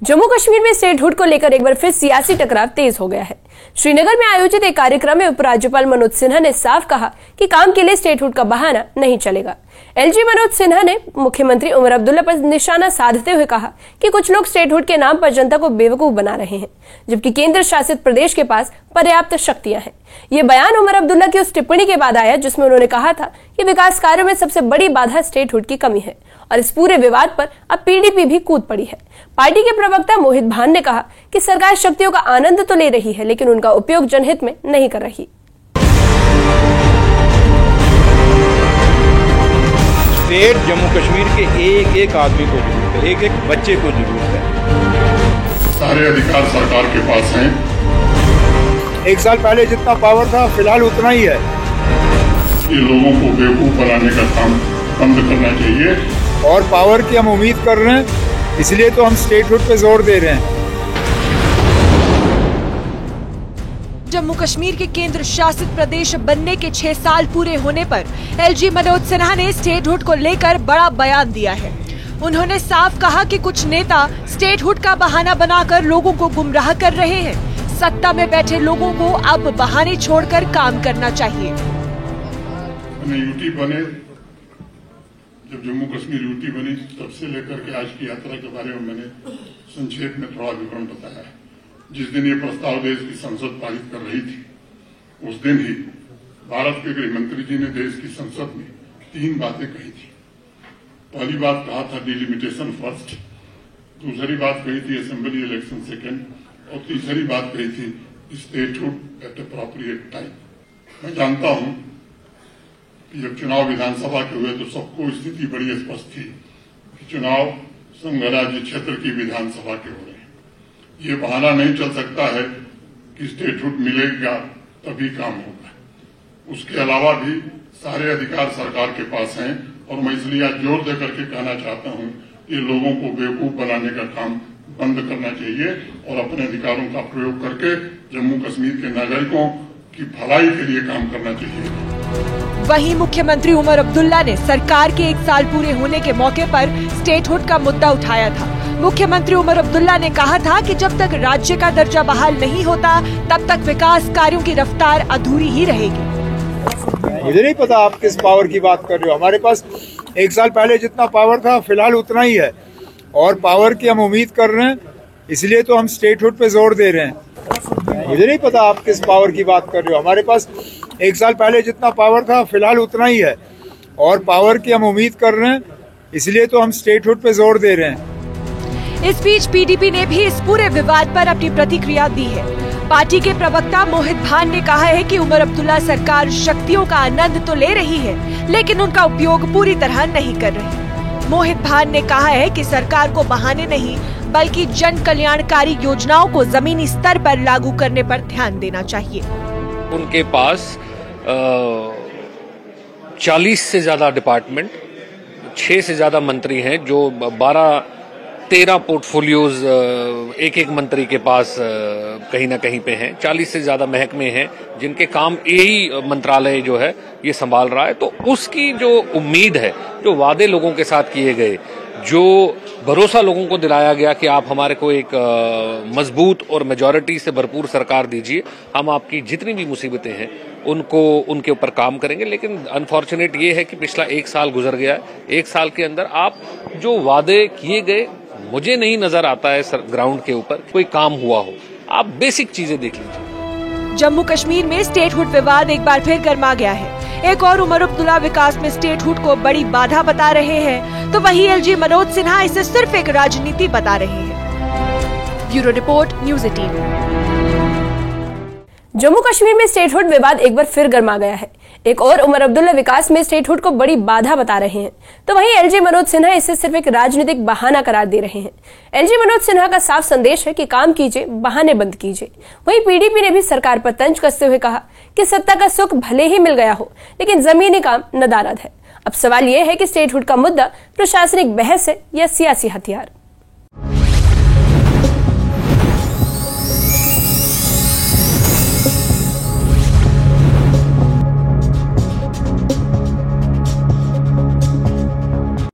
जम्मू कश्मीर में स्टेटहुड को लेकर एक बार फिर सियासी टकराव तेज हो गया है। श्रीनगर में आयोजित एक कार्यक्रम में उपराज्यपाल मनोज सिन्हा ने साफ कहा कि काम के लिए स्टेटहुड का बहाना नहीं चलेगा। एलजी मनोज सिन्हा ने मुख्यमंत्री उमर अब्दुल्ला पर निशाना साधते हुए कहा कि कुछ लोग स्टेटहुड के नाम पर जनता को बेवकूफ बना रहे हैं, जबकि केंद्र शासित प्रदेश के पास पर्याप्त शक्तियां हैं। ये बयान उमर अब्दुल्ला की उस टिप्पणी के बाद आया जिसमें उन्होंने कहा था कि विकास कार्यों में सबसे बड़ी बाधा स्टेटहुड की कमी है और इस पूरे विवाद पर अब पीडीपी भी कूद पड़ी है। पार्टी के प्रवक्ता मोहित भान ने कहा कि सरकार शक्तियों का आनंद तो ले रही है, लेकिन उनका उपयोग जनहित में नहीं कर रही। स्टेट जम्मू कश्मीर के एक एक आदमी को जरूरत है, एक एक बच्चे को जरूरत है। सारे अधिकार सरकार के पास हैं। एक साल पहले जितना पावर था फिलहाल उतना ही है। ये लोगों को बेवकूफ बनाने का काम बंद करना चाहिए। और पावर की हम उम्मीद कर रहे हैं, इसलिए तो हम स्टेटहुड पे जोर दे रहे हैं। जम्मू कश्मीर के केंद्र शासित प्रदेश बनने के 6 साल पूरे होने पर एलजी मनोज सिन्हा ने स्टेटहुड को लेकर बड़ा बयान दिया है। उन्होंने साफ कहा कि कुछ नेता स्टेटहुड का बहाना बनाकर लोगों को गुमराह कर रहे हैं। सत्ता में बैठे लोगों को अब बहाने छोड़कर काम करना चाहिए। यूटी बने, जब जम्मू कश्मीर यूटी बनी तब से लेकर के आज की यात्रा के बारे में मैंने संक्षेप में थोड़ा विवरण बताया है। जिस दिन ये प्रस्ताव देश की संसद पारित कर रही थी, उस दिन ही भारत के गृह मंत्री जी ने देश की संसद में 3 बातें कही थी। पहली बात कहा था डिलिमिटेशन फर्स्ट, दूसरी बात कही थी असेंबली इलेक्शन सेकेंड, और तीसरी बात कही थी स्टेटहुड एट अप्रोप्रिएट टाइम। मैं जानता हूं कि जब चुनाव विधानसभा के हुए तो सबको स्थिति बड़ी स्पष्ट थी कि चुनाव संघ राज्य क्षेत्र की विधानसभा के हो रहे हैं। ये बहाना नहीं चल सकता है कि स्टेटहुड मिलेगा तभी काम होगा। उसके अलावा भी सारे अधिकार सरकार के पास हैं और मैं इसलिए आज जोर देकर के कहना चाहता हूं कि लोगों को बेवकूफ बनाने का काम बंद करना चाहिए और अपने अधिकारों का प्रयोग करके जम्मू कश्मीर के नागरिकों की भलाई के लिए काम करना चाहिए। वहीं मुख्यमंत्री उमर अब्दुल्ला ने सरकार के 1 साल पूरे होने के मौके पर स्टेटहुड का मुद्दा उठाया था। मुख्यमंत्री उमर अब्दुल्ला ने कहा था कि जब तक राज्य का दर्जा बहाल नहीं होता तब तक विकास कार्यों की रफ्तार अधूरी ही रहेगी। मुझे नहीं पता आप किस पावर की बात कर रहे हो। हमारे पास 1 साल पहले जितना पावर था फिलहाल उतना ही है और पावर की हम उम्मीद कर रहे हैं, इसलिए तो हम स्टेटहुड पे जोर दे रहे हैं। मुझे नहीं पता आप किस पावर की बात कर रहे हो। हमारे पास 1 साल पहले जितना पावर था फिलहाल उतना ही है और पावर की हम उम्मीद कर रहे हैं, इसलिए तो हम स्टेटहुड पे जोर दे रहे हैं। इस बीच पीडीपी ने भी इस पूरे विवाद पर अपनी प्रतिक्रिया दी है। पार्टी के प्रवक्ता मोहित भान ने कहा है कि उमर अब्दुल्ला सरकार शक्तियों का आनंद तो ले रही है, लेकिन उनका उपयोग पूरी तरह नहीं कर रही। मोहित भान ने कहा है कि सरकार को बहाने नहीं बल्कि जन कल्याणकारी योजनाओं को जमीनी स्तर पर लागू करने पर ध्यान देना चाहिए। उनके पास 40 से ज्यादा डिपार्टमेंट, 6 से ज्यादा मंत्री हैं, जो 12-13 पोर्टफोलियोज एक मंत्री के पास कहीं ना कहीं पे हैं। 40 से ज्यादा महकमे हैं जिनके काम यही मंत्रालय जो है ये संभाल रहा है। तो उसकी जो उम्मीद है, जो वादे लोगों के साथ किए गए, जो भरोसा लोगों को दिलाया गया कि आप हमारे को एक मजबूत और मेजॉरिटी से भरपूर सरकार दीजिए, हम आपकी जितनी भी मुसीबतें हैं उनको उनके ऊपर काम करेंगे। लेकिन अनफॉर्चुनेट ये है कि पिछला 1 साल गुजर गया है। 1 साल के अंदर आप जो वादे किए गए, मुझे नहीं नजर आता है ग्राउंड के ऊपर कोई काम हुआ हो। आप बेसिक चीजें देख लीजिए। जम्मू कश्मीर में स्टेटहुड विवाद एक बार फिर गर्मा गया है। एक और उमर अब्दुल्ला विकास में स्टेटहुड को बड़ी बाधा बता रहे हैं, तो वहीं एलजी मनोज सिन्हा इसे सिर्फ एक राजनीति बता रहे हैं। Bureau report, news 18। Jammu Kashmir में स्टेटहुड विवाद एक बार फिर गर्मा गया है। एक और उमर अब्दुल्ला विकास में स्टेटहुड को बड़ी बाधा बता रहे हैं, तो वहीं एलजी मनोज सिन्हा इसे सिर्फ एक राजनीतिक बहाना करार दे रहे हैं। एलजी मनोज सिन्हा का साफ संदेश है कि काम कीजिए, बहाने बंद कीजिए। वहीं पीडीपी ने भी सरकार पर तंज कसते हुए कहा कि सत्ता का सुख भले ही मिल गया हो, लेकिन जमीनी काम नदारद है। अब सवाल यह है कि स्टेटहुड का मुद्दा प्रशासनिक बहस है या सियासी हथियार।